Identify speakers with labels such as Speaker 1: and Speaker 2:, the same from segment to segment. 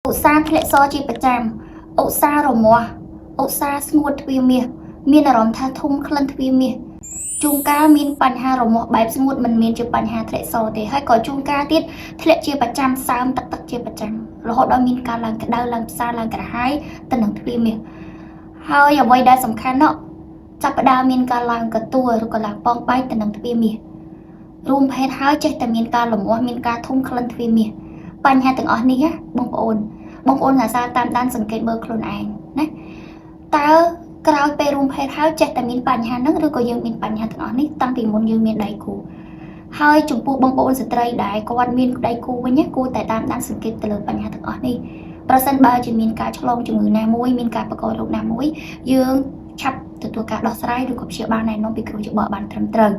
Speaker 1: ឧស្សាហ៍ធ្លាក់សជាប្រចាំឧស្សាហ៍រមាស់ឧស្សាហ៍ស្ងួតទ្វារមាសមានអារម្មណ៍ថាធំក្លិនទ្វារមាសជួនកាលមានបញ្ហារមាស់បែបស្ងួតមិនមានជាបញ្ហាធ្លាក់សទេហើយក៏ជួនកាលទៀតធ្លាក់ជាប្រចាំសើមទឹកជាប្រចាំរហូតដល់មានការឡើងក្តៅឡើងផ្សារឡើងក្រហាយទៅនឹងទ្វារមាសហើយអ្វីដែលសំខាន់នោះចាប់ផ្ដើមមានការឡើងកទួលឬក៏ឡើងប៉ងបែកទៅនឹងទ្វារមាសរួមភេទហើយចេះតែមានការលំអស់មានការធំក្លិនទ្វារមាសបញ្ហាទាំងអស់នេះបងប្អូនអាសាតាមដានសង្កេតមើលខ្លួនឯងណាតើក្រោយពេលរួមភេទហើយចេះតែមានបញ្ហាហ្នឹងឬក៏យើងមានបញ្ហាទាំងអស់នេះតាំងពីមុនយើងមានដៃគូហើយចំពោះបងប្អូនស្ត្រីដែលគាត់មានដៃគូវិញគួរតែតាមដានសង្កេតទៅលើបញ្ហាទាំងអស់នេះប្រសិនបើជាមានការឆ្លងជំងឺណាមួយមានការបង្ករោគណាមួយយើងឆាប់ទទួលការដោះស្រាយឬក៏ព្យាបាលណែនាំពីគ្រូច្បងបានត្រឹមត្រូវ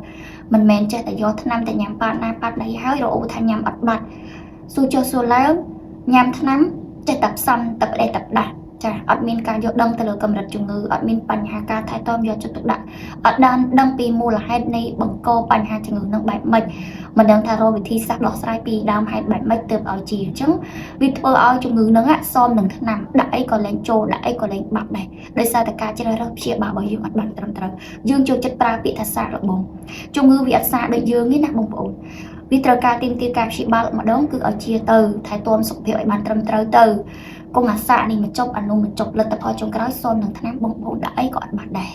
Speaker 1: មិនមែនចេះតែយកថ្នាំតែញ៉ាំប៉ាត់ណាប៉ាត់ណីហើយរអ៊ូថាញ៉ាំអត់បាត់សួរចុះសួរឡើងញ៉ាំថ្នាំចេះតែផ្សំទឹកផ្ដេសទឹកដាស់ចាអត់មានការយកដឹងទៅលើកម្រិតជំងឺអត់មានបញ្ហាការថែទាំយកចិត្តទុកដាក់អត់ដឹងពីមូលហេតុនៃបង្កបញ្ហាជំងឺនឹងបែបម៉េចមិនដឹងថារកវិធីសាស្ត្រដោះស្រាយពីដើមហេតុបែបម៉េចទើបឲ្យជាអញ្ចឹងវាធ្វើឲ្យជំងឺនឹងសមនឹងថ្នាំដាក់អីក៏លែងចូលដាក់អីក៏លែងបាត់ដែរដោយសារតែការជ្រើសរើសព្យាបាលរបស់យើងអត់បានត្រឹមត្រូវយើងចូលចិត្តប្រើពាក្យថាសាកល្បងជំងឺវាអត់សាកដូចយើងទេណាបងប្អូនវាត្រូវការទាមទារការព្យាបាលម្ដងគឺឲ្យជាទៅថែទាំសុខភាពឲ្យបានត្រឹមត្រូវទៅកុំអាសាកនេះមកចប់អានោះមកចប់លទ្ធផលចុងក្រោយសមនឹងថ្នាំបងប្អូនដាក់អីក៏អត់បាត់ដែរ